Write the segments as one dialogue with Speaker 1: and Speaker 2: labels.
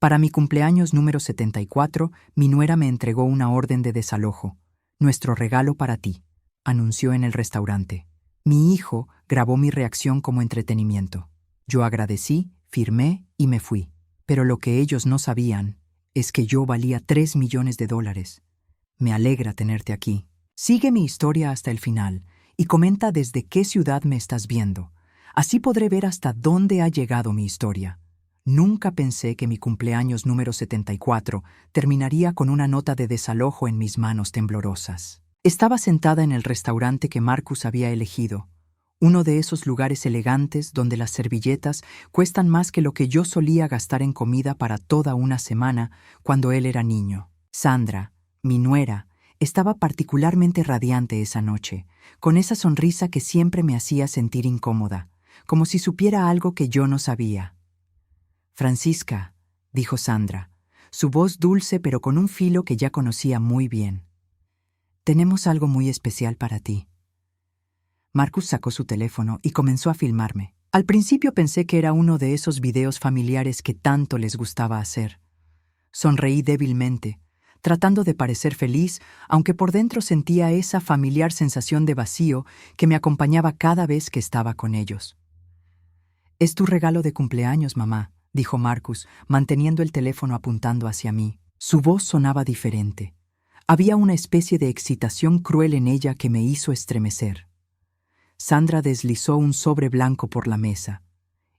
Speaker 1: Para mi cumpleaños número 74, mi nuera me entregó una orden de desalojo. Nuestro regalo para ti, anunció en el restaurante. Mi hijo grabó mi reacción como entretenimiento. Yo agradecí, firmé y me fui. Pero lo que ellos no sabían es que yo valía $3 millones. Me alegra tenerte aquí. Sigue mi historia hasta el final y comenta desde qué ciudad me estás viendo. Así podré ver hasta dónde ha llegado mi historia. Nunca pensé que mi cumpleaños número 74 terminaría con una nota de desalojo en mis manos temblorosas. Estaba sentada en el restaurante que Marcus había elegido, uno de esos lugares elegantes donde las servilletas cuestan más que lo que yo solía gastar en comida para toda una semana cuando él era niño. Sandra, mi nuera, estaba particularmente radiante esa noche, con esa sonrisa que siempre me hacía sentir incómoda, como si supiera algo que yo no sabía. «Francisca», dijo Sandra, su voz dulce pero con un filo que ya conocía muy bien. «Tenemos algo muy especial para ti». Marcus sacó su teléfono y comenzó a filmarme. Al principio pensé que era uno de esos videos familiares que tanto les gustaba hacer. Sonreí débilmente, tratando de parecer feliz, aunque por dentro sentía esa familiar sensación de vacío que me acompañaba cada vez que estaba con ellos. «Es tu regalo de cumpleaños, mamá», dijo Marcus, manteniendo el teléfono apuntando hacia mí. Su voz sonaba diferente. Había una especie de excitación cruel en ella que me hizo estremecer. Sandra deslizó un sobre blanco por la mesa.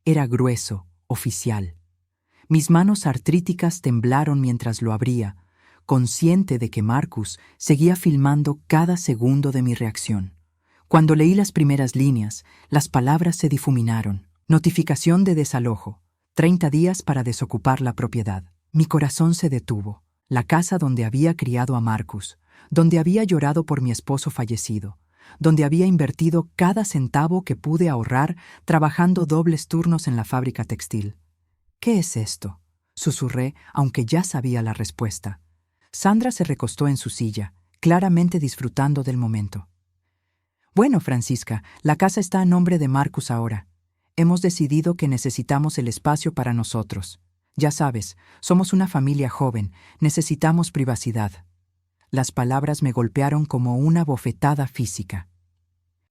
Speaker 1: Era grueso, oficial. Mis manos artríticas temblaron mientras lo abría, consciente de que Marcus seguía filmando cada segundo de mi reacción. Cuando leí las primeras líneas, las palabras se difuminaron. Notificación de desalojo. 30 días para desocupar la propiedad. Mi corazón se detuvo. La casa donde había criado a Marcus, donde había llorado por mi esposo fallecido, donde había invertido cada centavo que pude ahorrar trabajando dobles turnos en la fábrica textil. «¿Qué es esto?», susurré, aunque ya sabía la respuesta. Sandra se recostó en su silla, claramente disfrutando del momento. «Bueno, Francisca, la casa está a nombre de Marcus ahora. Hemos decidido que necesitamos el espacio para nosotros. Ya sabes, somos una familia joven, necesitamos privacidad». Las palabras me golpearon como una bofetada física.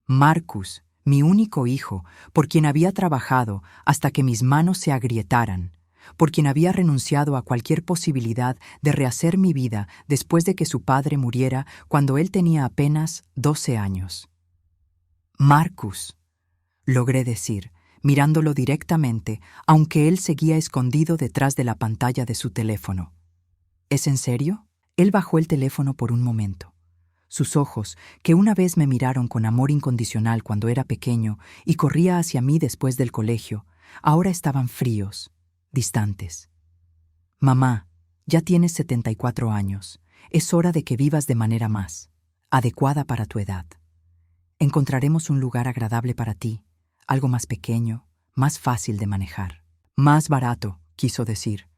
Speaker 1: Marcus, mi único hijo, por quien había trabajado hasta que mis manos se agrietaran, por quien había renunciado a cualquier posibilidad de rehacer mi vida después de que su padre muriera cuando él tenía apenas 12 años. «Marcus», logré decir, mirándolo directamente, aunque él seguía escondido detrás de la pantalla de su teléfono. «¿Es en serio?». Él bajó el teléfono por un momento. Sus ojos, que una vez me miraron con amor incondicional cuando era pequeño y corría hacia mí después del colegio, ahora estaban fríos, distantes. «Mamá, ya tienes 74 años. Es hora de que vivas de manera más adecuada para tu edad. Encontraremos un lugar agradable para ti, algo más pequeño, más fácil de manejar. Más barato», quiso decir.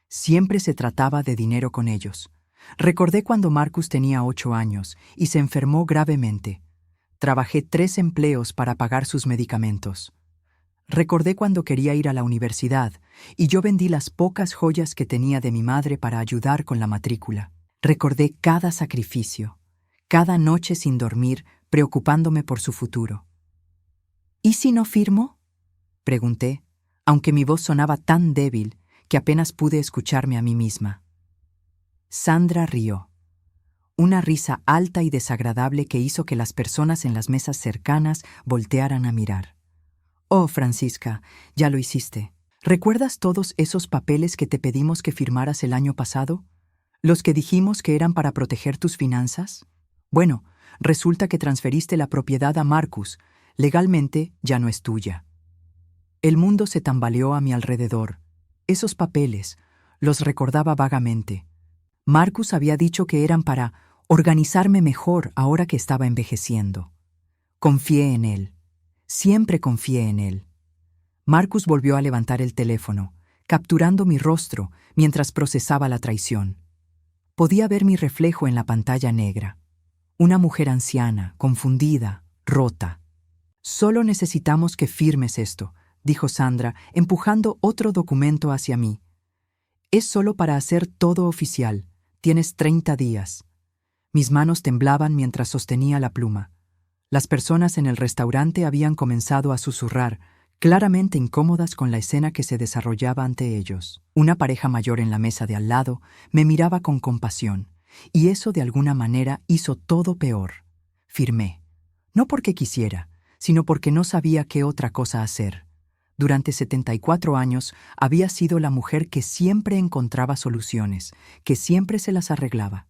Speaker 1: Siempre se trataba de dinero con ellos. Recordé cuando Marcus tenía 8 años y se enfermó gravemente. Trabajé 3 empleos para pagar sus medicamentos. Recordé cuando quería ir a la universidad y yo vendí las pocas joyas que tenía de mi madre para ayudar con la matrícula. Recordé cada sacrificio, cada noche sin dormir, preocupándome por su futuro. «¿Y si no firmo?», pregunté, aunque mi voz sonaba tan débil que apenas pude escucharme a mí misma. Sandra rió. Una risa alta y desagradable que hizo que las personas en las mesas cercanas voltearan a mirar. «Oh, Francisca, ya lo hiciste. ¿Recuerdas todos esos papeles que te pedimos que firmaras el año pasado? ¿Los que dijimos que eran para proteger tus finanzas? Bueno, resulta que transferiste la propiedad a Marcus. Legalmente ya no es tuya». El mundo se tambaleó a mi alrededor. Esos papeles, los recordaba vagamente. Marcus había dicho que eran para organizarme mejor ahora que estaba envejeciendo. Confié en él. Siempre confié en él. Marcus volvió a levantar el teléfono, capturando mi rostro mientras procesaba la traición. Podía ver mi reflejo en la pantalla negra. Una mujer anciana, confundida, rota. «Solo necesitamos que firmes esto», dijo Sandra, empujando otro documento hacia mí. Es solo para hacer todo oficial. Tienes 30 días. Mis manos temblaban mientras sostenía la pluma. Las personas en el restaurante habían comenzado a susurrar, claramente incómodas con la escena que se desarrollaba ante ellos. Una pareja mayor en la mesa de al lado me miraba con compasión, y eso de alguna manera hizo todo peor. Firmé. No porque quisiera, sino porque no sabía qué otra cosa hacer. Durante 74 años había sido la mujer que siempre encontraba soluciones, que siempre se las arreglaba.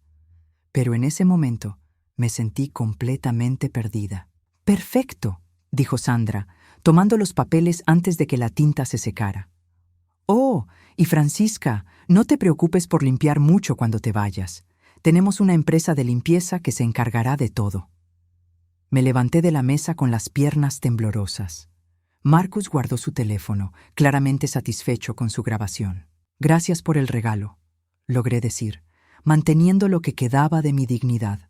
Speaker 1: Pero en ese momento me sentí completamente perdida. «Perfecto», dijo Sandra, tomando los papeles antes de que la tinta se secara. «Oh, y Francisca, no te preocupes por limpiar mucho cuando te vayas. Tenemos una empresa de limpieza que se encargará de todo». Me levanté de la mesa con las piernas temblorosas. Marcus guardó su teléfono, claramente satisfecho con su grabación. «Gracias por el regalo», logré decir, manteniendo lo que quedaba de mi dignidad.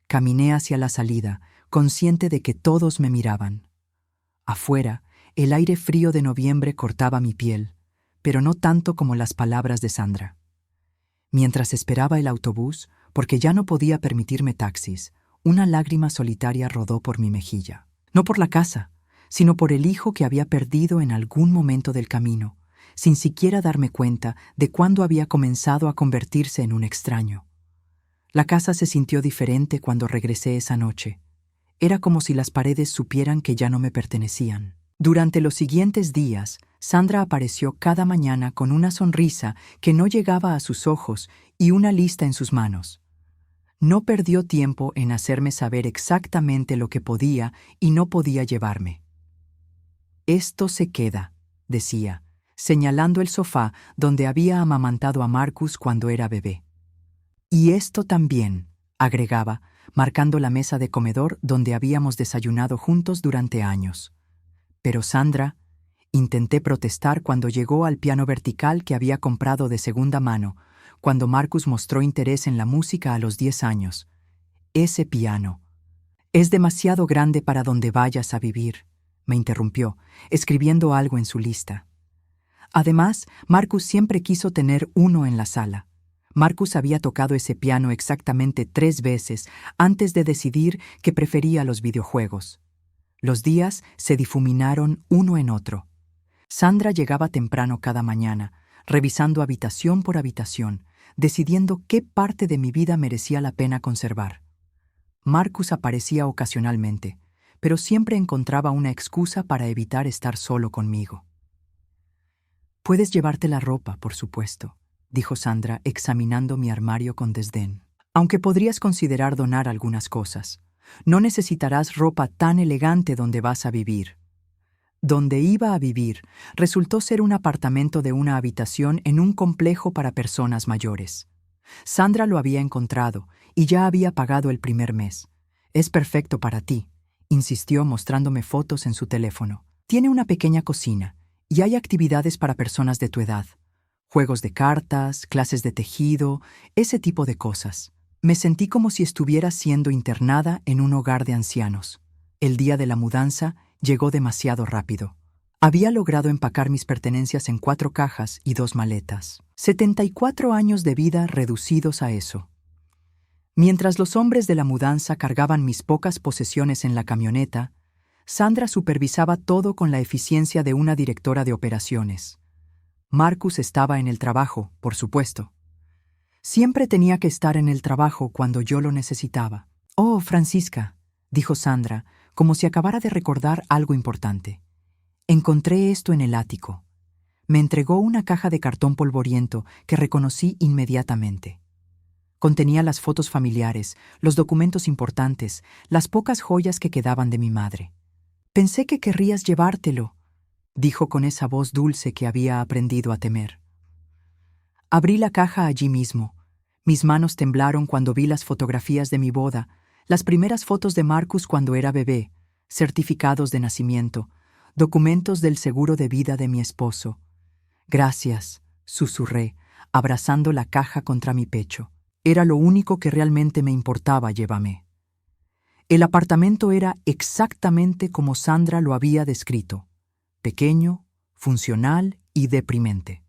Speaker 1: Caminé hacia la salida, consciente de que todos me miraban. Afuera, el aire frío de noviembre cortaba mi piel, pero no tanto como las palabras de Sandra. Mientras esperaba el autobús, porque ya no podía permitirme taxis, una lágrima solitaria rodó por mi mejilla. No por la casa, sino por el hijo que había perdido en algún momento del camino, sin siquiera darme cuenta de cuándo había comenzado a convertirse en un extraño. La casa se sintió diferente cuando regresé esa noche. Era como si las paredes supieran que ya no me pertenecían. Durante los siguientes días, Sandra apareció cada mañana con una sonrisa que no llegaba a sus ojos y una lista en sus manos. No perdió tiempo en hacerme saber exactamente lo que podía y no podía llevarme. «Esto se queda», decía, señalando el sofá donde había amamantado a Marcus cuando era bebé. «Y esto también», agregaba, marcando la mesa de comedor donde habíamos desayunado juntos durante años. Pero Sandra, intenté protestar cuando llegó al piano vertical que había comprado de segunda mano, cuando Marcus mostró interés en la música a los 10 años. «Ese piano. Es demasiado grande para donde vayas a vivir», me interrumpió, escribiendo algo en su lista. Además, Marcus siempre quiso tener uno en la sala. Marcus había tocado ese piano exactamente 3 veces antes de decidir que prefería los videojuegos. Los días se difuminaron uno en otro. Sandra llegaba temprano cada mañana, revisando habitación por habitación, decidiendo qué parte de mi vida merecía la pena conservar. Marcus aparecía ocasionalmente, pero siempre encontraba una excusa para evitar estar solo conmigo. «Puedes llevarte la ropa, por supuesto», dijo Sandra, examinando mi armario con desdén. «Aunque podrías considerar donar algunas cosas. No necesitarás ropa tan elegante donde vas a vivir». Donde iba a vivir resultó ser un apartamento de una habitación en un complejo para personas mayores. Sandra lo había encontrado y ya había pagado el primer mes. «Es perfecto para ti», insistió mostrándome fotos en su teléfono. «Tiene una pequeña cocina y hay actividades para personas de tu edad. Juegos de cartas, clases de tejido, ese tipo de cosas». Me sentí como si estuviera siendo internada en un hogar de ancianos. El día de la mudanza llegó demasiado rápido. Había logrado empacar mis pertenencias en 4 cajas y 2 maletas. 74 años de vida reducidos a eso. Mientras los hombres de la mudanza cargaban mis pocas posesiones en la camioneta, Sandra supervisaba todo con la eficiencia de una directora de operaciones. Marcus estaba en el trabajo, por supuesto. Siempre tenía que estar en el trabajo cuando yo lo necesitaba. «Oh, Francisca», dijo Sandra, como si acabara de recordar algo importante. «Encontré esto en el ático». Me entregó una caja de cartón polvoriento que reconocí inmediatamente. Contenía las fotos familiares, los documentos importantes, las pocas joyas que quedaban de mi madre. «Pensé que querrías llevártelo», dijo con esa voz dulce que había aprendido a temer. Abrí la caja allí mismo. Mis manos temblaron cuando vi las fotografías de mi boda, las primeras fotos de Marcus cuando era bebé, certificados de nacimiento, documentos del seguro de vida de mi esposo. «Gracias», susurré, abrazando la caja contra mi pecho. Era lo único que realmente me importaba, llévame. El apartamento era exactamente como Sandra lo había descrito: pequeño, funcional y deprimente.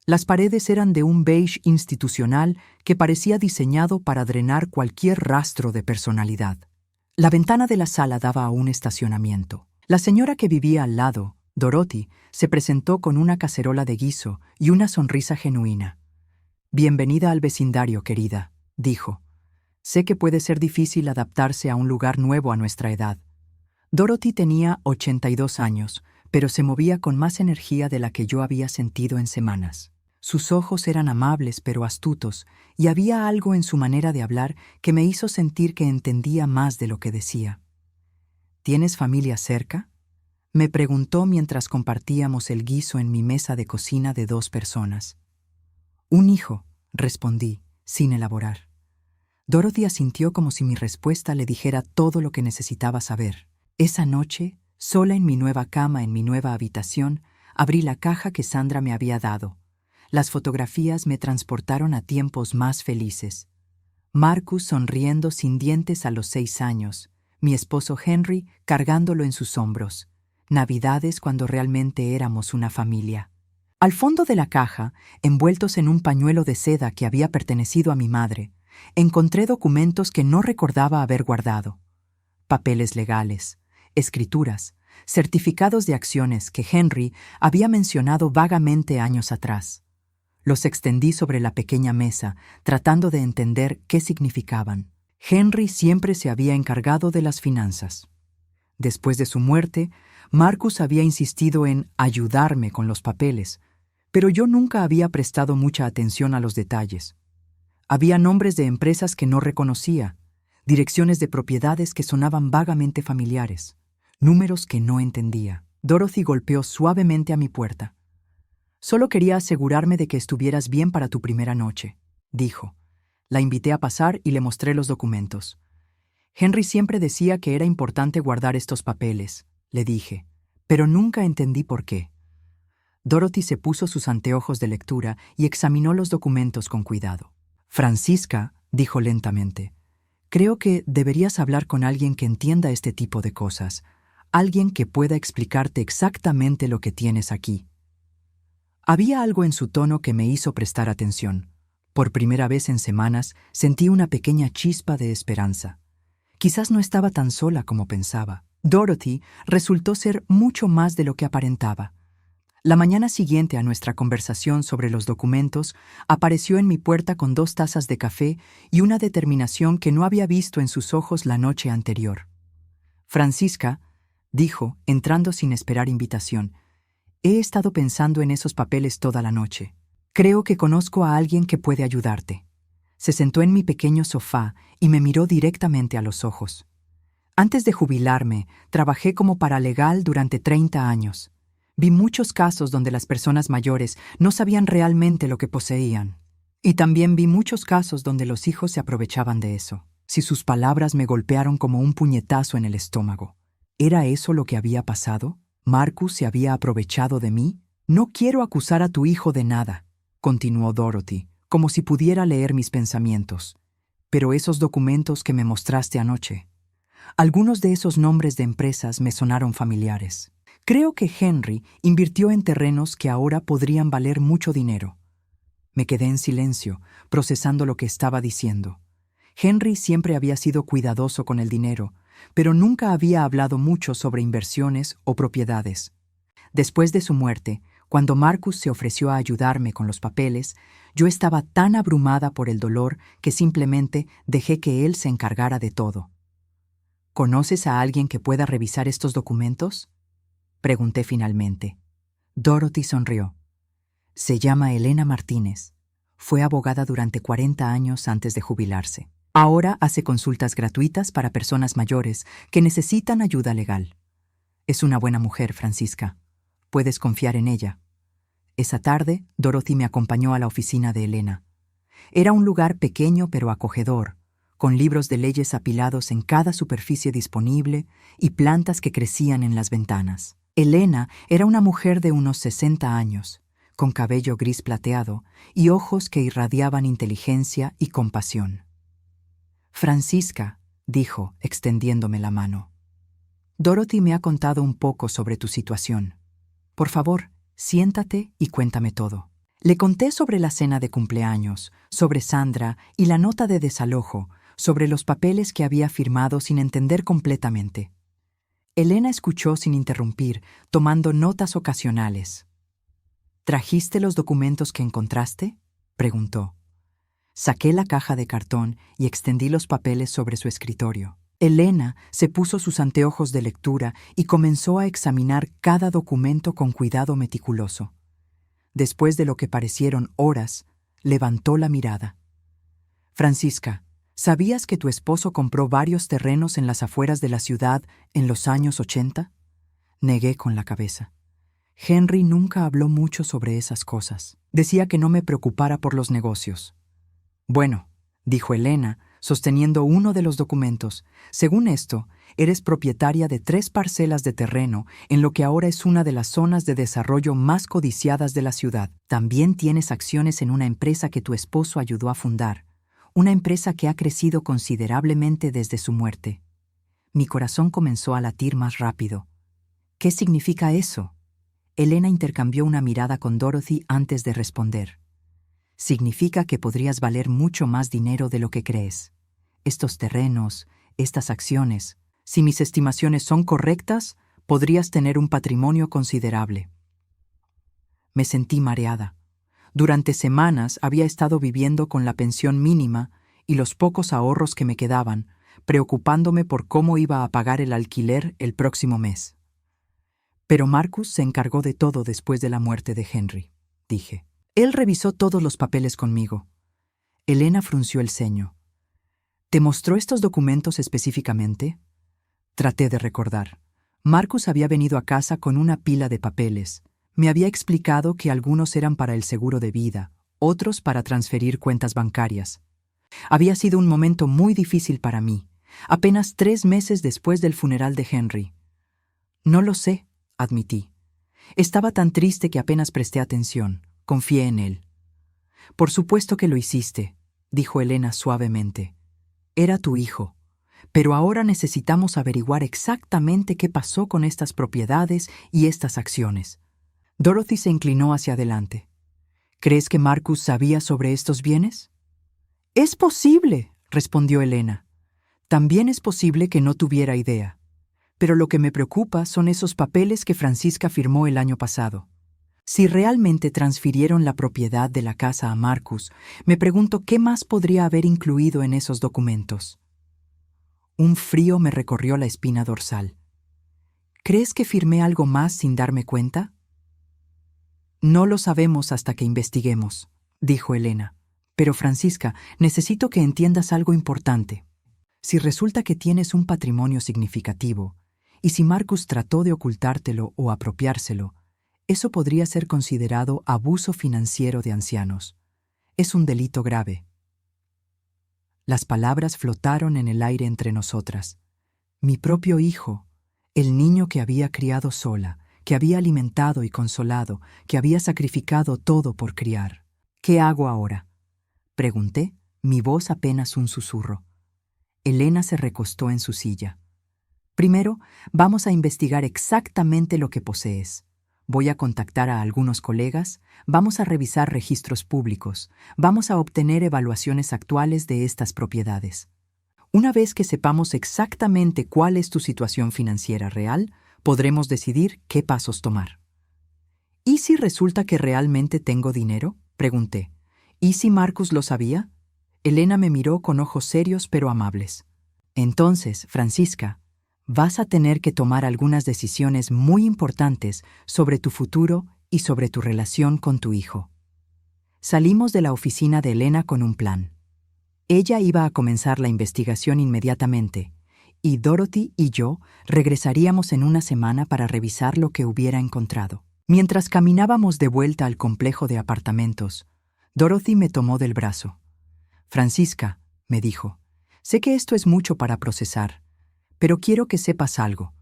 Speaker 1: Las paredes eran de un beige institucional que parecía diseñado para drenar cualquier rastro de personalidad. La ventana de la sala daba a un estacionamiento. La señora que vivía al lado, Dorothy, se presentó con una cacerola de guiso y una sonrisa genuina. «Bienvenida al vecindario, querida», dijo. «Sé que puede ser difícil adaptarse a un lugar nuevo a nuestra edad». Dorothy tenía 82 años, pero se movía con más energía de la que yo había sentido en semanas. Sus ojos eran amables pero astutos, y había algo en su manera de hablar que me hizo sentir que entendía más de lo que decía. «¿Tienes familia cerca?», me preguntó mientras compartíamos el guiso en mi mesa de cocina de 2 personas. «Un hijo», respondí, sin elaborar. Dorothy asintió como si mi respuesta le dijera todo lo que necesitaba saber. Esa noche, sola en mi nueva cama en mi nueva habitación, abrí la caja que Sandra me había dado. Las fotografías me transportaron a tiempos más felices. Marcus sonriendo sin dientes a los 6 años, mi esposo Henry cargándolo en sus hombros. Navidades cuando realmente éramos una familia. Al fondo de la caja, envueltos en un pañuelo de seda que había pertenecido a mi madre, encontré documentos que no recordaba haber guardado. Papeles legales, escrituras, certificados de acciones que Henry había mencionado vagamente años atrás. Los extendí sobre la pequeña mesa, tratando de entender qué significaban. Henry siempre se había encargado de las finanzas. Después de su muerte, Marcus había insistido en ayudarme con los papeles, pero yo nunca había prestado mucha atención a los detalles. Había nombres de empresas que no reconocía, direcciones de propiedades que sonaban vagamente familiares, números que no entendía. Dorothy golpeó suavemente a mi puerta. «Solo quería asegurarme de que estuvieras bien para tu primera noche», dijo. La invité a pasar y le mostré los documentos. «Henry siempre decía que era importante guardar estos papeles», le dije, pero nunca entendí por qué. Dorothy se puso sus anteojos de lectura y examinó los documentos con cuidado. «Francisca», dijo lentamente, «creo que deberías hablar con alguien que entienda este tipo de cosas, alguien que pueda explicarte exactamente lo que tienes aquí». Había algo en su tono que me hizo prestar atención. Por primera vez en semanas sentí una pequeña chispa de esperanza. Quizás no estaba tan sola como pensaba. Dorothy resultó ser mucho más de lo que aparentaba. La mañana siguiente a nuestra conversación sobre los documentos, apareció en mi puerta con 2 tazas de café y una determinación que no había visto en sus ojos la noche anterior. «Francisca», dijo, entrando sin esperar invitación, «he estado pensando en esos papeles toda la noche. Creo que conozco a alguien que puede ayudarte». Se sentó en mi pequeño sofá y me miró directamente a los ojos. «Antes de jubilarme, trabajé como paralegal durante 30 años. Vi muchos casos donde las personas mayores no sabían realmente lo que poseían. Y también vi muchos casos donde los hijos se aprovechaban de eso. Si sus palabras me golpearon como un puñetazo en el estómago. ¿Era eso lo que había pasado? ¿Marcus se había aprovechado de mí? «No quiero acusar a tu hijo de nada», continuó Dorothy, como si pudiera leer mis pensamientos. «Pero esos documentos que me mostraste anoche, algunos de esos nombres de empresas me sonaron familiares. Creo que Henry invirtió en terrenos que ahora podrían valer mucho dinero». Me quedé en silencio, procesando lo que estaba diciendo. Henry siempre había sido cuidadoso con el dinero, pero nunca había hablado mucho sobre inversiones o propiedades. Después de su muerte, cuando Marcus se ofreció a ayudarme con los papeles, yo estaba tan abrumada por el dolor que simplemente dejé que él se encargara de todo. «¿Conoces a alguien que pueda revisar estos documentos?», pregunté finalmente. Dorothy sonrió. «Se llama Elena Martínez. Fue abogada durante 40 años antes de jubilarse. Ahora hace consultas gratuitas para personas mayores que necesitan ayuda legal. Es una buena mujer, Francisca. Puedes confiar en ella». Esa tarde, Dorothy me acompañó a la oficina de Elena. Era un lugar pequeño pero acogedor, con libros de leyes apilados en cada superficie disponible y plantas que crecían en las ventanas. Elena era una mujer de unos 60 años, con cabello gris plateado y ojos que irradiaban inteligencia y compasión. «Francisca», dijo, extendiéndome la mano, «Dorothy me ha contado un poco sobre tu situación. Por favor, siéntate y cuéntame todo». Le conté sobre la cena de cumpleaños, sobre Sandra y la nota de desalojo, sobre los papeles que había firmado sin entender completamente. Elena escuchó sin interrumpir, tomando notas ocasionales. ¿Trajiste los documentos que encontraste?, preguntó. Saqué la caja de cartón y extendí los papeles sobre su escritorio. Elena se puso sus anteojos de lectura y comenzó a examinar cada documento con cuidado meticuloso. Después de lo que parecieron horas, levantó la mirada. Francisca, ¿sabías que tu esposo compró varios terrenos en las afueras de la ciudad en los años 80? Negué con la cabeza. Henry nunca habló mucho sobre esas cosas. Decía que no me preocupara por los negocios. Bueno, dijo Elena, sosteniendo uno de los documentos, según esto, eres propietaria de 3 parcelas de terreno en lo que ahora es una de las zonas de desarrollo más codiciadas de la ciudad. También tienes acciones en una empresa que tu esposo ayudó a fundar, una empresa que ha crecido considerablemente desde su muerte. Mi corazón comenzó a latir más rápido. ¿Qué significa eso? Elena intercambió una mirada con Dorothy antes de responder. Significa que podrías valer mucho más dinero de lo que crees. Estos terrenos, estas acciones, si mis estimaciones son correctas, podrías tener un patrimonio considerable. Me sentí mareada. Durante semanas había estado viviendo con la pensión mínima y los pocos ahorros que me quedaban, preocupándome por cómo iba a pagar el alquiler el próximo mes. Pero Marcus se encargó de todo después de la muerte de Henry, dije. Él revisó todos los papeles conmigo. Elena frunció el ceño. ¿Te mostró estos documentos específicamente? Traté de recordar. Marcus había venido a casa con una pila de papeles. Me había explicado que algunos eran para el seguro de vida, otros para transferir cuentas bancarias. Había sido un momento muy difícil para mí, apenas 3 meses después del funeral de Henry. No lo sé, admití. Estaba tan triste que apenas presté atención. Confié en él. Por supuesto que lo hiciste, dijo Elena suavemente. Era tu hijo. Pero ahora necesitamos averiguar exactamente qué pasó con estas propiedades y estas acciones. Dorothy se inclinó hacia adelante. ¿Crees que Marcus sabía sobre estos bienes? Es posible, respondió Elena. También es posible que no tuviera idea. Pero lo que me preocupa son esos papeles que Francisca firmó el año pasado. Si realmente transfirieron la propiedad de la casa a Marcus, me pregunto qué más podría haber incluido en esos documentos. Un frío me recorrió la espina dorsal. ¿Crees que firmé algo más sin darme cuenta? No lo sabemos hasta que investiguemos, dijo Elena. Pero Francisca, necesito que entiendas algo importante. Si resulta que tienes un patrimonio significativo, y si Marcus trató de ocultártelo o apropiárselo, eso podría ser considerado abuso financiero de ancianos. Es un delito grave. Las palabras flotaron en el aire entre nosotras. Mi propio hijo, el niño que había criado sola, que había alimentado y consolado, que había sacrificado todo por criar. ¿Qué hago ahora?, pregunté, mi voz apenas un susurro. Elena se recostó en su silla. Primero, vamos a investigar exactamente lo que posees. Voy a contactar a algunos colegas, vamos a revisar registros públicos, vamos a obtener evaluaciones actuales de estas propiedades. Una vez que sepamos exactamente cuál es tu situación financiera real, podremos decidir qué pasos tomar. ¿Y si resulta que realmente tengo dinero?, pregunté. ¿Y si Marcus lo sabía? Elena me miró con ojos serios pero amables. Entonces, Francisca, vas a tener que tomar algunas decisiones muy importantes sobre tu futuro y sobre tu relación con tu hijo. Salimos de la oficina de Elena con un plan. Ella iba a comenzar la investigación inmediatamente, y Dorothy y yo regresaríamos en una semana para revisar lo que hubiera encontrado. Mientras caminábamos de vuelta al complejo de apartamentos, Dorothy me tomó del brazo. Francisca, me dijo, sé que esto es mucho para procesar, pero quiero que sepas algo.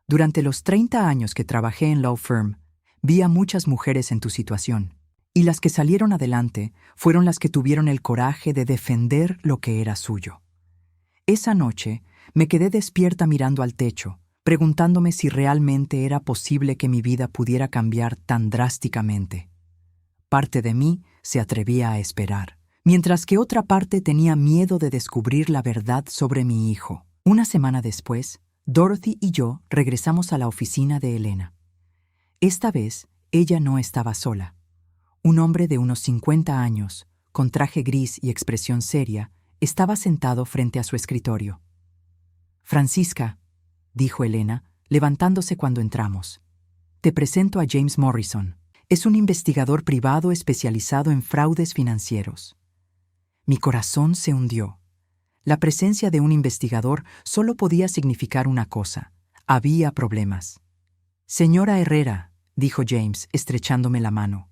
Speaker 1: Durante los 30 años que trabajé en Law Firm, vi a muchas mujeres en tu situación, y las que salieron adelante fueron las que tuvieron el coraje de defender lo que era suyo. Esa noche me quedé despierta mirando al techo, preguntándome si realmente era posible que mi vida pudiera cambiar tan drásticamente. Parte de mí se atrevía a esperar, mientras que otra parte tenía miedo de descubrir la verdad sobre mi hijo. Una semana después, Dorothy y yo regresamos a la oficina de Elena. Esta vez, ella no estaba sola. Un hombre de unos 50 años, con traje gris y expresión seria, estaba sentado frente a su escritorio. «Francisca», dijo Elena, levantándose cuando entramos. «Te presento a James Morrison. Es un investigador privado especializado en fraudes financieros». Mi corazón se hundió. La presencia de un investigador solo podía significar una cosa: había problemas. «Señora Herrera», dijo James, estrechándome la mano,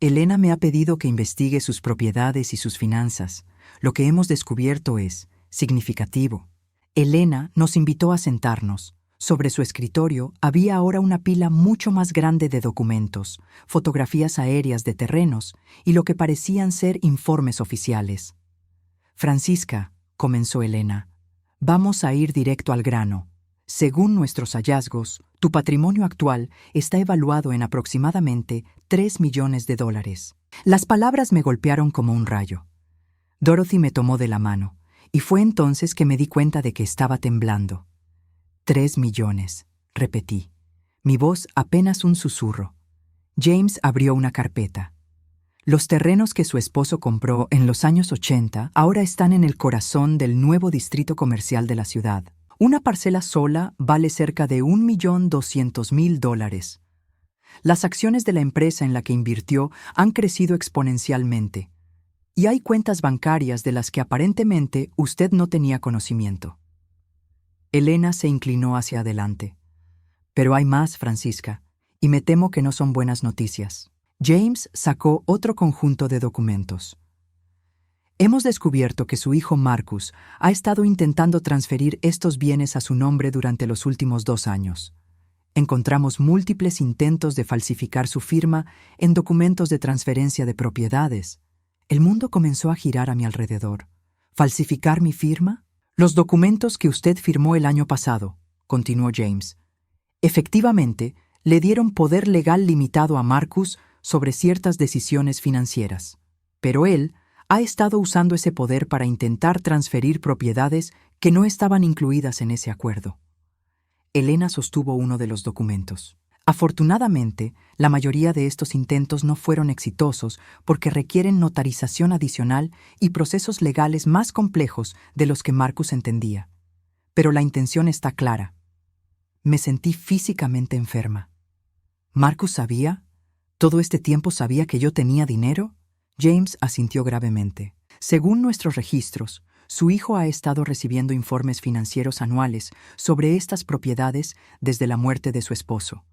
Speaker 1: «Elena me ha pedido que investigue sus propiedades y sus finanzas. Lo que hemos descubierto es significativo». Elena nos invitó a sentarnos. Sobre su escritorio había ahora una pila mucho más grande de documentos, fotografías aéreas de terrenos y lo que parecían ser informes oficiales. «Francisca», comenzó Elena, «vamos a ir directo al grano. Según nuestros hallazgos, tu patrimonio actual está evaluado en aproximadamente $3 millones. Las palabras me golpearon como un rayo. Dorothy me tomó de la mano, y fue entonces que me di cuenta de que estaba temblando. 3 millones, repetí, mi voz apenas un susurro. James abrió una carpeta. Los terrenos que su esposo compró en los años 80 ahora están en el corazón del nuevo distrito comercial de la ciudad. Una parcela sola vale cerca de $1.200.000. Las acciones de la empresa en la que invirtió han crecido exponencialmente, y hay cuentas bancarias de las que aparentemente usted no tenía conocimiento. Elena se inclinó hacia adelante. Pero hay más, Francisca, y me temo que no son buenas noticias. James sacó otro conjunto de documentos. Hemos descubierto que su hijo Marcus ha estado intentando transferir estos bienes a su nombre durante los últimos 2 años. Encontramos múltiples intentos de falsificar su firma en documentos de transferencia de propiedades. El mundo comenzó a girar a mi alrededor. ¿Falsificar mi firma? Los documentos que usted firmó el año pasado, continuó James, efectivamente le dieron poder legal limitado a Marcus sobre ciertas decisiones financieras. Pero él ha estado usando ese poder para intentar transferir propiedades que no estaban incluidas en ese acuerdo. Elena sostuvo uno de los documentos. Afortunadamente, la mayoría de estos intentos no fueron exitosos porque requieren notarización adicional y procesos legales más complejos de los que Marcus entendía. Pero la intención está clara. Me sentí físicamente enferma. ¿Marcus sabía? ¿Todo este tiempo sabía que yo tenía dinero? James asintió gravemente. Según nuestros registros, su hijo ha estado recibiendo informes financieros anuales sobre estas propiedades desde la muerte de su esposo.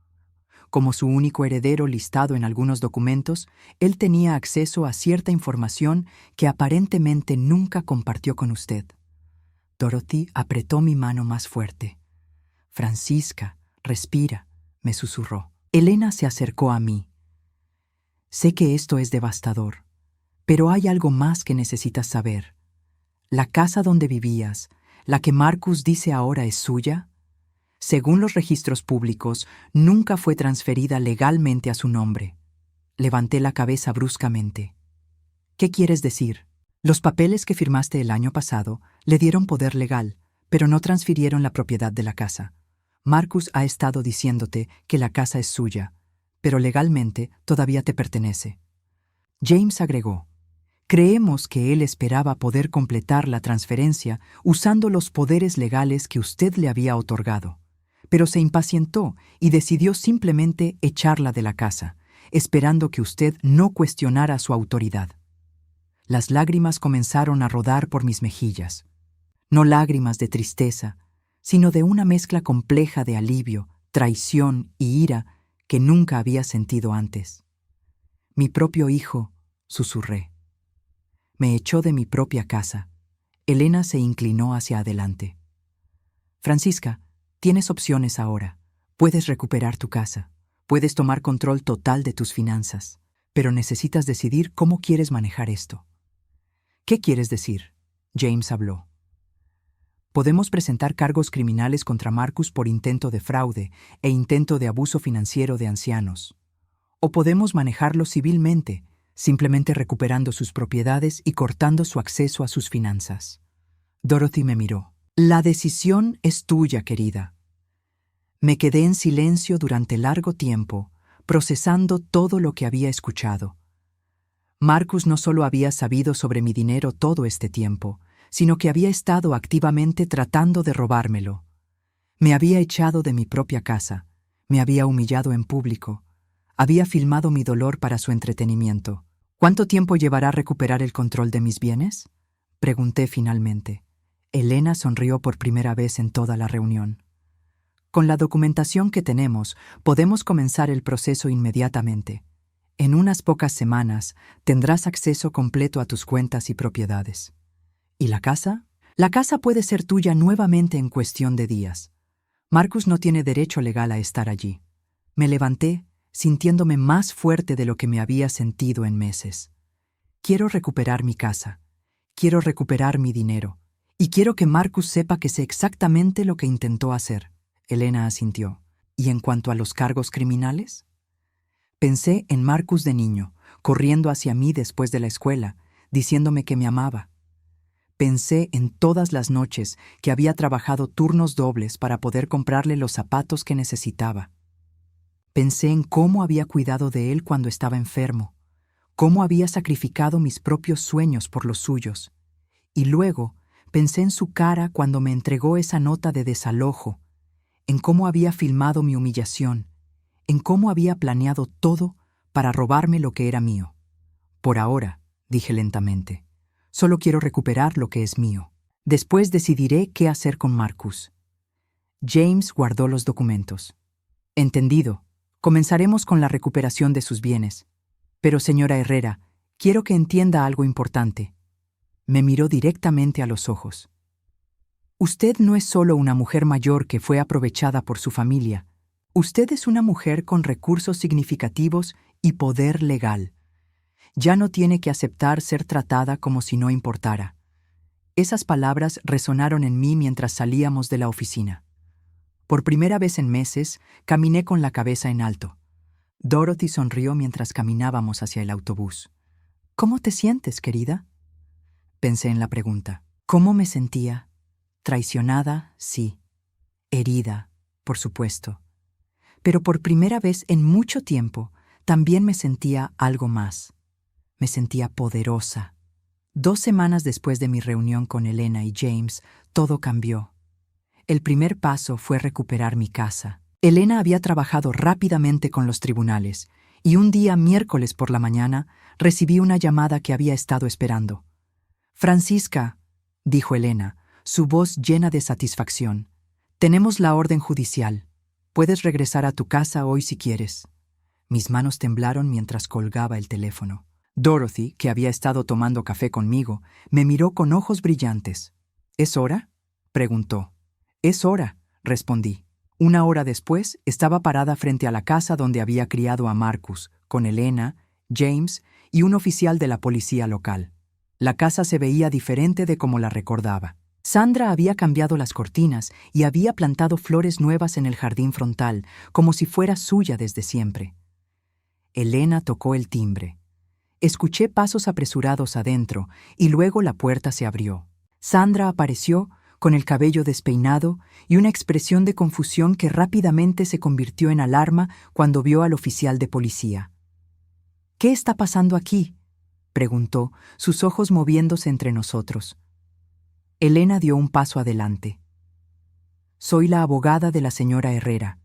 Speaker 1: Como su único heredero listado en algunos documentos, él tenía acceso a cierta información que aparentemente nunca compartió con usted. Dorothy apretó mi mano más fuerte. «Francisca, respira», me susurró. Elena se acercó a mí. «Sé que esto es devastador, pero hay algo más que necesitas saber. La casa donde vivías, la que Marcus dice ahora es suya, según los registros públicos, nunca fue transferida legalmente a su nombre». Levanté la cabeza bruscamente. «¿Qué quieres decir? Los papeles que firmaste el año pasado le dieron poder legal, pero no transfirieron la propiedad de la casa. Marcus ha estado diciéndote que la casa es suya, pero legalmente todavía te pertenece». James agregó: «Creemos que él esperaba poder completar la transferencia usando los poderes legales que usted le había otorgado, pero se impacientó y decidió simplemente echarla de la casa, esperando que usted no cuestionara su autoridad». Las lágrimas comenzaron a rodar por mis mejillas. No lágrimas de tristeza, sino de una mezcla compleja de alivio, traición y ira que nunca había sentido antes. «Mi propio hijo», susurré. «Me echó de mi propia casa». Elena se inclinó hacia adelante. «Francisca, tienes opciones ahora. Puedes recuperar tu casa. Puedes tomar control total de tus finanzas. Pero necesitas decidir cómo quieres manejar esto». «¿Qué quieres decir?», James habló. «Podemos presentar cargos criminales contra Marcus por intento de fraude e intento de abuso financiero de ancianos. O podemos manejarlo civilmente, simplemente recuperando sus propiedades y cortando su acceso a sus finanzas. Dorothy me miró. La decisión es tuya, querida. Me quedé en silencio durante largo tiempo, procesando todo lo que había escuchado. Marcus no solo había sabido sobre mi dinero todo este tiempo, sino que había estado activamente tratando de robármelo. Me había echado de mi propia casa, me había humillado en público, había filmado mi dolor para su entretenimiento. ¿Cuánto tiempo llevará recuperar el control de mis bienes?, pregunté finalmente. Elena sonrió por primera vez en toda la reunión. Con la documentación que tenemos, podemos comenzar el proceso inmediatamente. En unas pocas semanas tendrás acceso completo a tus cuentas y propiedades. ¿Y la casa? La casa puede ser tuya nuevamente en cuestión de días. Marcus no tiene derecho legal a estar allí. Me levanté, sintiéndome más fuerte de lo que me había sentido en meses. Quiero recuperar mi casa. Quiero recuperar mi dinero. Y quiero que Marcus sepa que sé exactamente lo que intentó hacer. Elena asintió. ¿Y en cuanto a los cargos criminales? Pensé en Marcus de niño, corriendo hacia mí después de la escuela, diciéndome que me amaba. Pensé en todas las noches que había trabajado turnos dobles para poder comprarle los zapatos que necesitaba. Pensé en cómo había cuidado de él cuando estaba enfermo, cómo había sacrificado mis propios sueños por los suyos. Y luego pensé en su cara cuando me entregó esa nota de desalojo, en cómo había filmado mi humillación, en cómo había planeado todo para robarme lo que era mío. Por ahora, dije lentamente, solo quiero recuperar lo que es mío. Después decidiré qué hacer con Marcus. James guardó los documentos. Entendido. Comenzaremos con la recuperación de sus bienes. Pero, señora Herrera, quiero que entienda algo importante. Me miró directamente a los ojos. Usted no es solo una mujer mayor que fue aprovechada por su familia. Usted es una mujer con recursos significativos y poder legal. Ya no tiene que aceptar ser tratada como si no importara. Esas palabras resonaron en mí mientras salíamos de la oficina. Por primera vez en meses, caminé con la cabeza en alto. Dorothy sonrió mientras caminábamos hacia el autobús. ¿Cómo te sientes, querida?, pensé en la pregunta. ¿Cómo me sentía? Traicionada, sí. Herida, por supuesto. Pero por primera vez en mucho tiempo, también me sentía algo más. Me sentía poderosa. 2 semanas después de mi reunión con Elena y James, todo cambió. El primer paso fue recuperar mi casa. Elena había trabajado rápidamente con los tribunales, y un día, miércoles por la mañana, recibí una llamada que había estado esperando. «Francisca», dijo Elena, su voz llena de satisfacción, «tenemos la orden judicial. Puedes regresar a tu casa hoy si quieres». Mis manos temblaron mientras colgaba el teléfono. Dorothy, que había estado tomando café conmigo, me miró con ojos brillantes. «¿Es hora?», preguntó. «Es hora», respondí. 1 hora después, estaba parada frente a la casa donde había criado a Marcus, con Elena, James y un oficial de la policía local. La casa se veía diferente de como la recordaba. Sandra había cambiado las cortinas y había plantado flores nuevas en el jardín frontal, como si fuera suya desde siempre. Elena tocó el timbre. Escuché pasos apresurados adentro y luego la puerta se abrió. Sandra apareció con el cabello despeinado y una expresión de confusión que rápidamente se convirtió en alarma cuando vio al oficial de policía. «¿Qué está pasando aquí?», preguntó, sus ojos moviéndose entre nosotros. Elena dio un paso adelante. «Soy la abogada de la señora Herrera.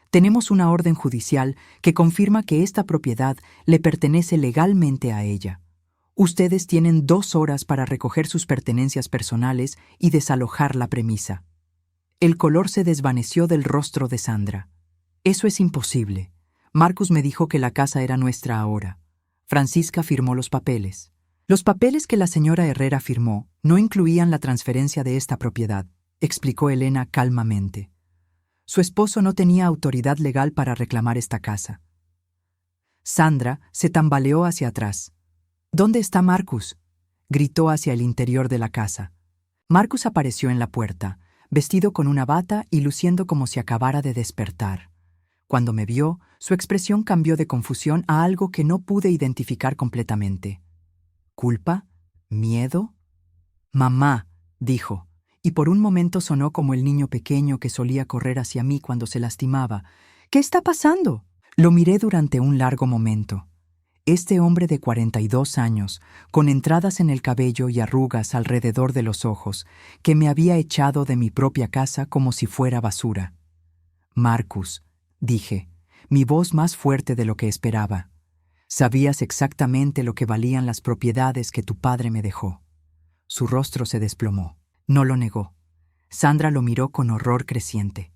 Speaker 1: Tenemos una orden judicial que confirma que esta propiedad le pertenece legalmente a ella. Ustedes tienen 2 horas para recoger sus pertenencias personales y desalojar la premisa». El color se desvaneció del rostro de Sandra. «Eso es imposible. Marcus me dijo que la casa era nuestra ahora». Francisca firmó los papeles. Los papeles que la señora Herrera firmó no incluían la transferencia de esta propiedad, explicó Elena calmamente. Su esposo no tenía autoridad legal para reclamar esta casa. Sandra se tambaleó hacia atrás. «¿Dónde está Marcus?», gritó hacia el interior de la casa. Marcus apareció en la puerta, vestido con una bata y luciendo como si acabara de despertar. Cuando me vio, su expresión cambió de confusión a algo que no pude identificar completamente. ¿Culpa? ¿Miedo? Mamá, dijo, y por un momento sonó como el niño pequeño que solía correr hacia mí cuando se lastimaba. ¿Qué está pasando? Lo miré durante un largo momento. Este hombre de 42 años, con entradas en el cabello y arrugas alrededor de los ojos, que me había echado de mi propia casa como si fuera basura. Marcus, dije, mi voz más fuerte de lo que esperaba. Sabías exactamente lo que valían las propiedades que tu padre me dejó. Su rostro se desplomó. No lo negó. Sandra lo miró con horror creciente.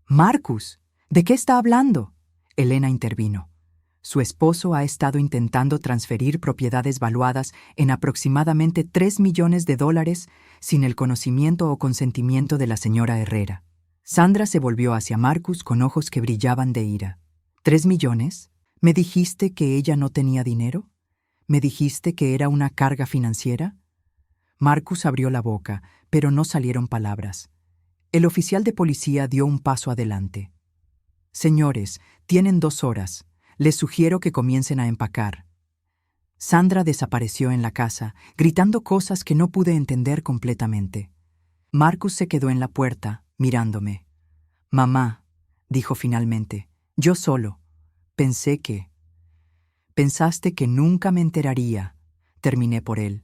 Speaker 1: Marcus, ¿de qué está hablando? Elena intervino. Su esposo ha estado intentando transferir propiedades valuadas en aproximadamente $3 millones sin el conocimiento o consentimiento de la señora Herrera. Sandra se volvió hacia Marcus con ojos que brillaban de ira. ¿3 millones? ¿Me dijiste que ella no tenía dinero? ¿Me dijiste que era una carga financiera? Marcus abrió la boca, pero no salieron palabras. El oficial de policía dio un paso adelante. Señores, tienen 2 horas. Les sugiero que comiencen a empacar. Sandra desapareció en la casa, gritando cosas que no pude entender completamente. Marcus se quedó en la puerta, mirándome. Mamá, dijo finalmente, yo solo. Pensaste que nunca me enteraría, terminé por él.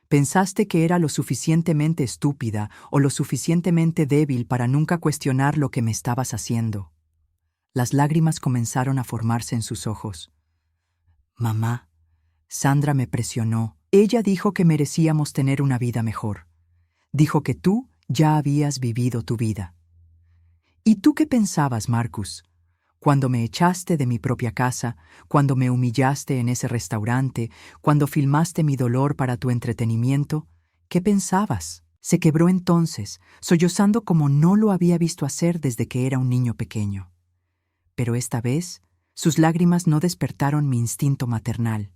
Speaker 1: Pensaste que era lo suficientemente estúpida o lo suficientemente débil para nunca cuestionar lo que me estabas haciendo. Las lágrimas comenzaron a formarse en sus ojos. Mamá, Sandra me presionó. Ella dijo que merecíamos tener una vida mejor. Dijo que tú ya habías vivido tu vida. ¿Y tú qué pensabas, Marcus? Cuando me echaste de mi propia casa, cuando me humillaste en ese restaurante, cuando filmaste mi dolor para tu entretenimiento, ¿qué pensabas? Se quebró entonces, sollozando como no lo había visto hacer desde que era un niño pequeño. Pero esta vez, sus lágrimas no despertaron mi instinto maternal.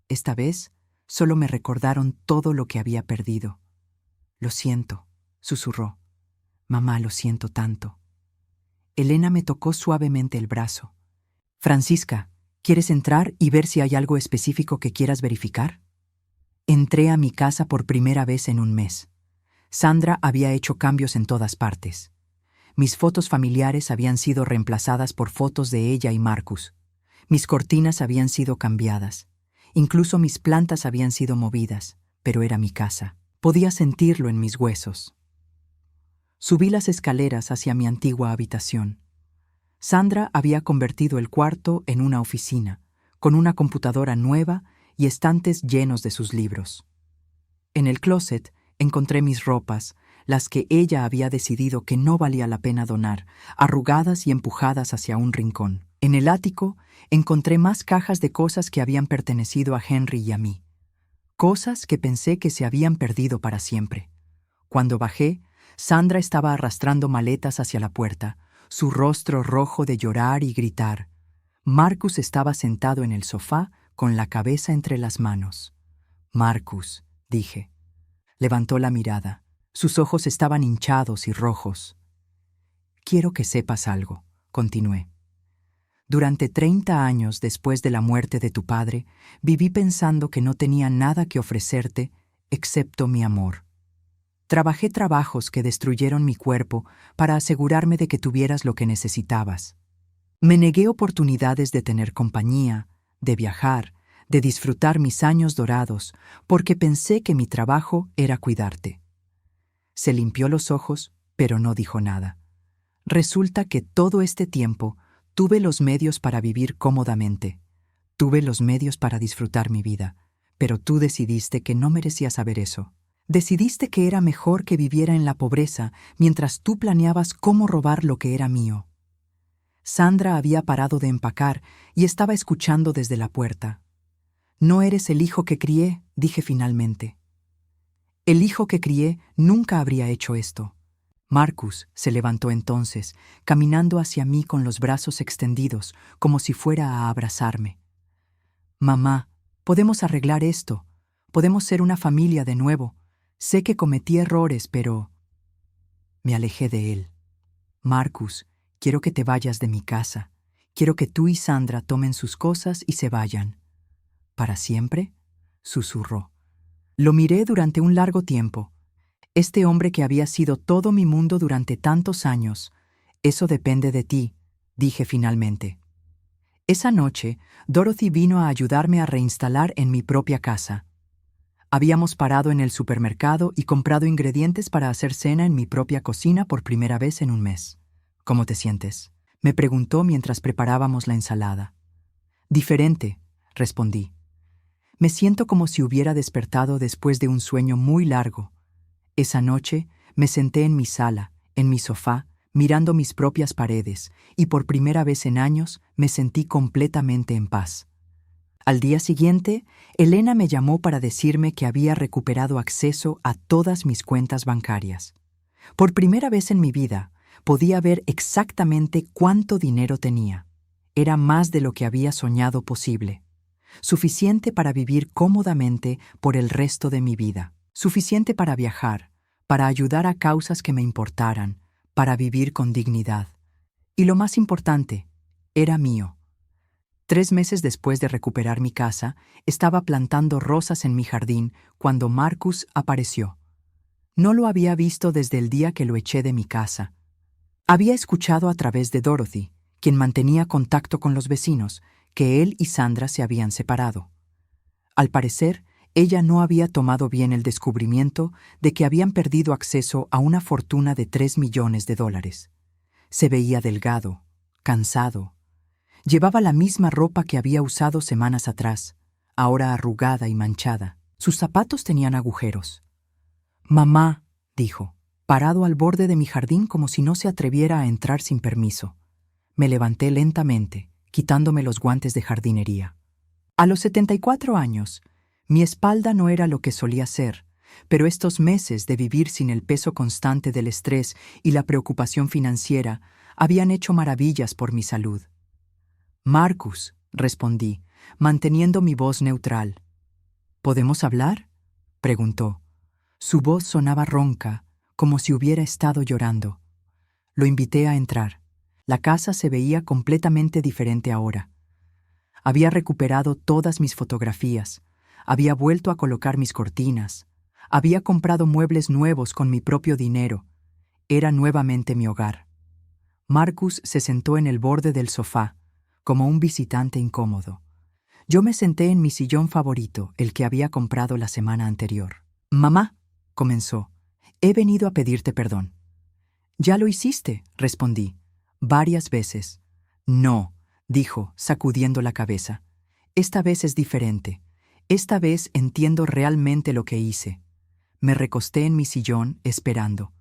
Speaker 1: Esta vez, solo me recordaron todo lo que había perdido. Lo siento, susurró. Mamá, lo siento tanto. Elena me tocó suavemente el brazo. Francisca, ¿quieres entrar y ver si hay algo específico que quieras verificar? Entré a mi casa por primera vez en un mes. Sandra había hecho cambios en todas partes. Mis fotos familiares habían sido reemplazadas por fotos de ella y Marcus. Mis cortinas habían sido cambiadas. Incluso mis plantas habían sido movidas, pero era mi casa. Podía sentirlo en mis huesos. Subí las escaleras hacia mi antigua habitación. Sandra había convertido el cuarto en una oficina, con una computadora nueva y estantes llenos de sus libros. En el closet encontré mis ropas, las que ella había decidido que no valía la pena donar, arrugadas y empujadas hacia un rincón. En el ático encontré más cajas de cosas que habían pertenecido a Henry y a mí. Cosas que pensé que se habían perdido para siempre. Cuando bajé, Sandra estaba arrastrando maletas hacia la puerta, su rostro rojo de llorar y gritar. Marcus estaba sentado en el sofá con la cabeza entre las manos. Marcus, dije. Levantó la mirada. Sus ojos estaban hinchados y rojos. Quiero que sepas algo, continué. Durante 30 años después de la muerte de tu padre, viví pensando que no tenía nada que ofrecerte excepto mi amor. Trabajé trabajos que destruyeron mi cuerpo para asegurarme de que tuvieras lo que necesitabas. Me negué oportunidades de tener compañía, de viajar, de disfrutar mis años dorados, porque pensé que mi trabajo era cuidarte. Se limpió los ojos, pero no dijo nada. Resulta que todo este tiempo tuve los medios para vivir cómodamente. Tuve los medios para disfrutar mi vida, pero tú decidiste que no merecía saber eso. Decidiste que era mejor que viviera en la pobreza mientras tú planeabas cómo robar lo que era mío. Sandra había parado de empacar y estaba escuchando desde la puerta. No eres el hijo que crié, dije finalmente. El hijo que crié nunca habría hecho esto. Marcus se levantó entonces, caminando hacia mí con los brazos extendidos, como si fuera a abrazarme. Mamá, podemos arreglar esto. Podemos ser una familia de nuevo. Sé que cometí errores, pero... Me alejé de él. Marcus, quiero que te vayas de mi casa. Quiero que tú y Sandra tomen sus cosas y se vayan. ¿Para siempre?, susurró. Lo miré durante un largo tiempo. Este hombre que había sido todo mi mundo durante tantos años. Eso depende de ti, dije finalmente. Esa noche, Dorothy vino a ayudarme a reinstalar en mi propia casa. Habíamos parado en el supermercado y comprado ingredientes para hacer cena en mi propia cocina por primera vez en un mes. ¿Cómo te sientes?, me preguntó mientras preparábamos la ensalada. Diferente, respondí. Me siento como si hubiera despertado después de un sueño muy largo. Esa noche me senté en mi sala, en mi sofá, mirando mis propias paredes, y por primera vez en años me sentí completamente en paz. Al día siguiente, Elena me llamó para decirme que había recuperado acceso a todas mis cuentas bancarias. Por primera vez en mi vida, podía ver exactamente cuánto dinero tenía. Era más de lo que había soñado posible. Suficiente para vivir cómodamente por el resto de mi vida. Suficiente para viajar, para ayudar a causas que me importaran, para vivir con dignidad. Y lo más importante, era mío. 3 meses después de recuperar mi casa, estaba plantando rosas en mi jardín cuando Marcus apareció. No lo había visto desde el día que lo eché de mi casa. Había escuchado a través de Dorothy, quien mantenía contacto con los vecinos, que él y Sandra se habían separado. Al parecer, ella no había tomado bien el descubrimiento de que habían perdido acceso a una fortuna de $3 millones. Se veía delgado, cansado. Llevaba la misma ropa que había usado semanas atrás, ahora arrugada y manchada. Sus zapatos tenían agujeros. «Mamá», dijo, parado al borde de mi jardín como si no se atreviera a entrar sin permiso. Me levanté lentamente, quitándome los guantes de jardinería. A los 74 años, mi espalda no era lo que solía ser, pero estos meses de vivir sin el peso constante del estrés y la preocupación financiera habían hecho maravillas por mi salud. «Marcus», respondí, manteniendo mi voz neutral. «¿Podemos hablar?», preguntó. Su voz sonaba ronca, como si hubiera estado llorando. Lo invité a entrar. La casa se veía completamente diferente ahora. Había recuperado todas mis fotografías, había vuelto a colocar mis cortinas, había comprado muebles nuevos con mi propio dinero. Era nuevamente mi hogar. Marcus se sentó en el borde del sofá, como un visitante incómodo. Yo me senté en mi sillón favorito, el que había comprado la semana anterior. «Mamá», comenzó, «he venido a pedirte perdón». «Ya lo hiciste», respondí, «varias veces». «No», dijo, sacudiendo la cabeza. «Esta vez es diferente. Esta vez entiendo realmente lo que hice». Me recosté en mi sillón, esperando.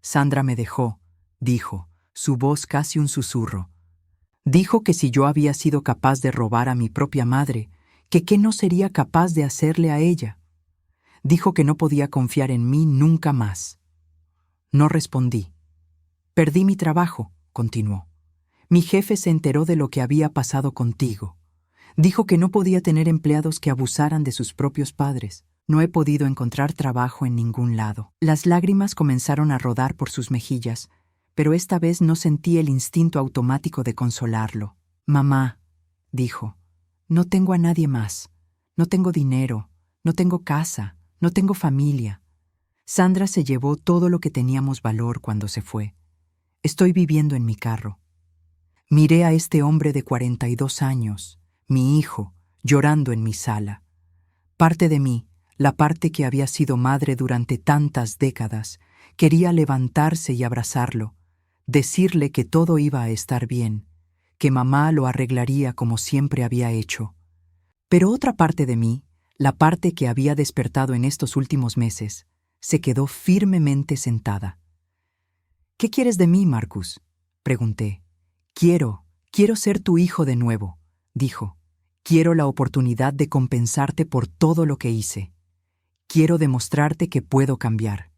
Speaker 1: Sandra me dejó, dijo, su voz casi un susurro. Dijo que si yo había sido capaz de robar a mi propia madre, que qué no sería capaz de hacerle a ella. Dijo que no podía confiar en mí nunca más. No respondí. «Perdí mi trabajo», continuó. «Mi jefe se enteró de lo que había pasado contigo. Dijo que no podía tener empleados que abusaran de sus propios padres. No he podido encontrar trabajo en ningún lado». Las lágrimas comenzaron a rodar por sus mejillas, pero esta vez no sentí el instinto automático de consolarlo. «Mamá», dijo, «no tengo a nadie más. No tengo dinero, no tengo casa, no tengo familia. Sandra se llevó todo lo que teníamos valor cuando se fue. Estoy viviendo en mi carro». Miré a este hombre de 42 años, mi hijo, llorando en mi sala. Parte de mí, la parte que había sido madre durante tantas décadas, quería levantarse y abrazarlo, decirle que todo iba a estar bien, que mamá lo arreglaría como siempre había hecho. Pero otra parte de mí, la parte que había despertado en estos últimos meses, se quedó firmemente sentada. «¿Qué quieres de mí, Marcus?», pregunté. Quiero ser tu hijo de nuevo», dijo. «Quiero la oportunidad de compensarte por todo lo que hice. Quiero demostrarte que puedo cambiar».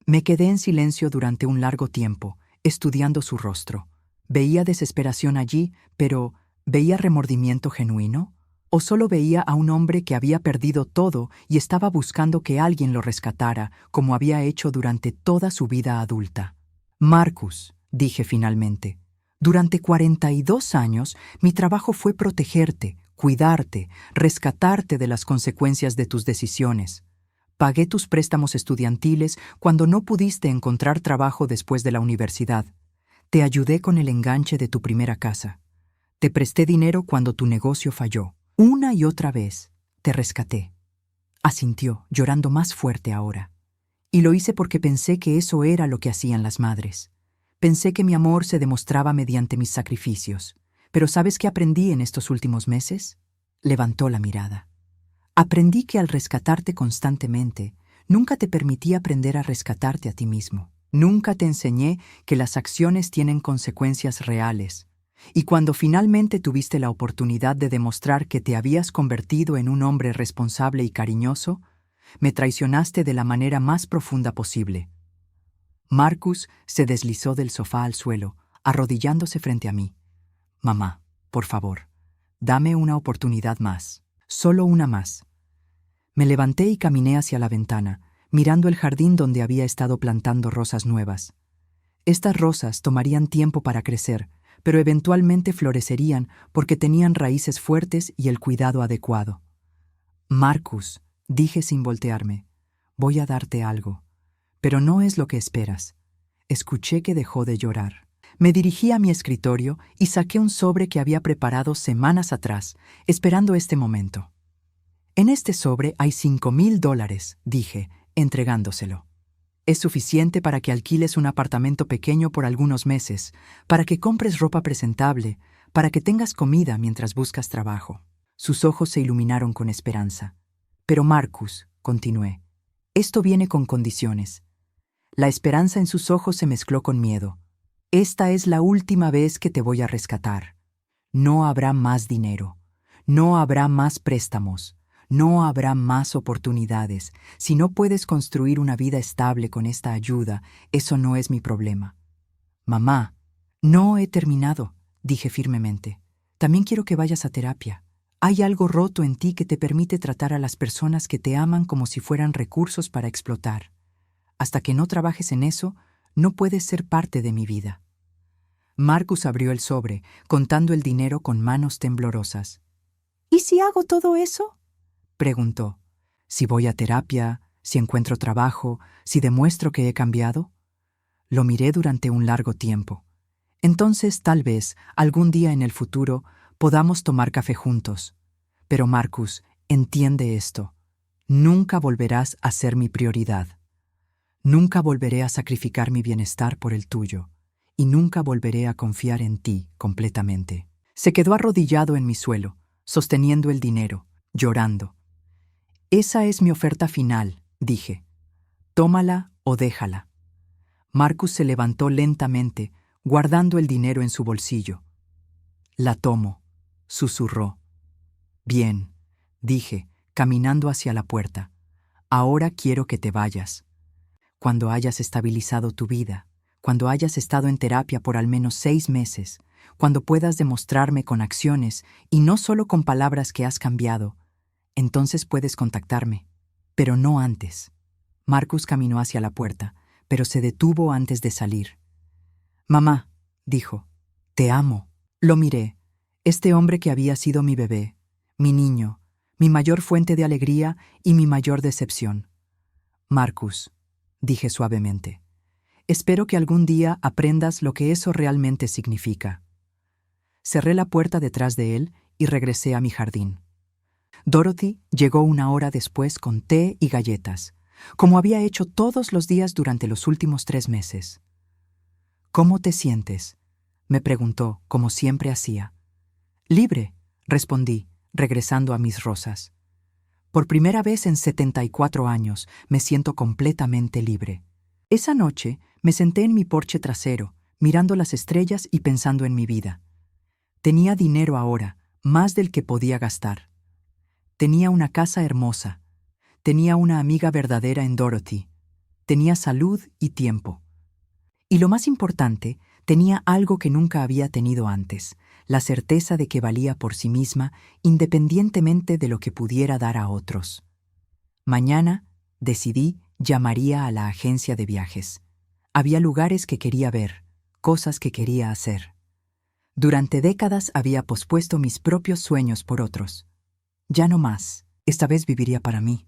Speaker 1: Me quedé en silencio durante un largo tiempo, estudiando su rostro. Veía desesperación allí, pero ¿veía remordimiento genuino? ¿O solo veía a un hombre que había perdido todo y estaba buscando que alguien lo rescatara, como había hecho durante toda su vida adulta? «Marcus», dije finalmente, Durante 42 años, mi trabajo fue protegerte, cuidarte, rescatarte de las consecuencias de tus decisiones. Pagué tus préstamos estudiantiles cuando no pudiste encontrar trabajo después de la universidad. Te ayudé con el enganche de tu primera casa. Te presté dinero cuando tu negocio falló. Una y otra vez, te rescaté. Asintió, llorando más fuerte ahora. Y lo hice porque pensé que eso era lo que hacían las madres. Pensé que mi amor se demostraba mediante mis sacrificios. Pero ¿sabes qué aprendí en estos últimos meses? Levantó la mirada. Aprendí que al rescatarte constantemente, nunca te permití aprender a rescatarte a ti mismo. Nunca te enseñé que las acciones tienen consecuencias reales. Y cuando finalmente tuviste la oportunidad de demostrar que te habías convertido en un hombre responsable y cariñoso, me traicionaste de la manera más profunda posible. Marcus se deslizó del sofá al suelo, arrodillándose frente a mí. Mamá, por favor, dame una oportunidad más. Solo una más. Me levanté y caminé hacia la ventana, mirando el jardín donde había estado plantando rosas nuevas. Estas rosas tomarían tiempo para crecer, pero eventualmente florecerían porque tenían raíces fuertes y el cuidado adecuado. Marcus, dije sin voltearme, voy a darte algo, pero no es lo que esperas. Escuché que dejó de llorar. Me dirigí a mi escritorio y saqué un sobre que había preparado semanas atrás, esperando este momento. En este sobre hay $5,000, dije, entregándoselo. Es suficiente para que alquiles un apartamento pequeño por algunos meses, para que compres ropa presentable, para que tengas comida mientras buscas trabajo. Sus ojos se iluminaron con esperanza. Pero Marcus, continué, esto viene con condiciones. La esperanza en sus ojos se mezcló con miedo. Esta es la última vez que te voy a rescatar. No habrá más dinero. No habrá más préstamos. No habrá más oportunidades. Si no puedes construir una vida estable con esta ayuda, eso no es mi problema. Mamá, no he terminado, dije firmemente. También quiero que vayas a terapia. Hay algo roto en ti que te permite tratar a las personas que te aman como si fueran recursos para explotar. Hasta que no trabajes en eso, no puedes ser parte de mi vida. Marcus abrió el sobre, contando el dinero con manos temblorosas. ¿Y si hago todo eso?, preguntó. ¿Si voy a terapia, si encuentro trabajo, si demuestro que he cambiado? Lo miré durante un largo tiempo. Entonces, tal vez, algún día en el futuro, podamos tomar café juntos. Pero Marcus, entiende esto. Nunca volverás a ser mi prioridad. Nunca volveré a sacrificar mi bienestar por el tuyo. Y nunca volveré a confiar en ti completamente. Se quedó arrodillado en mi suelo, sosteniendo el dinero, llorando. Esa es mi oferta final, dije. Tómala o déjala. Marcus se levantó lentamente, guardando el dinero en su bolsillo. La tomo, susurró. Bien, dije, caminando hacia la puerta. Ahora quiero que te vayas. Cuando hayas estabilizado tu vida, cuando hayas estado en terapia por al menos 6 meses, cuando puedas demostrarme con acciones y no solo con palabras que has cambiado, entonces puedes contactarme, pero no antes. Marcus caminó hacia la puerta, pero se detuvo antes de salir. Mamá, dijo, te amo. Lo miré. Este hombre que había sido mi bebé, mi niño, mi mayor fuente de alegría y mi mayor decepción. Marcus, dije suavemente, espero que algún día aprendas lo que eso realmente significa. Cerré la puerta detrás de él y regresé a mi jardín. Dorothy llegó 1 hora después con té y galletas, como había hecho todos los días durante los últimos 3 meses. ¿Cómo te sientes?, me preguntó, como siempre hacía. Libre, respondí, regresando a mis rosas. Por primera vez en 74 años me siento completamente libre. Esa noche me senté en mi porche trasero, mirando las estrellas y pensando en mi vida. Tenía dinero ahora, más del que podía gastar. Tenía una casa hermosa. Tenía una amiga verdadera en Dorothy. Tenía salud y tiempo. Y lo más importante, tenía algo que nunca había tenido antes, la certeza de que valía por sí misma independientemente de lo que pudiera dar a otros. Mañana, decidí, llamaría a la agencia de viajes. Había lugares que quería ver, cosas que quería hacer. Durante décadas había pospuesto mis propios sueños por otros. Ya no más. Esta vez viviría para mí.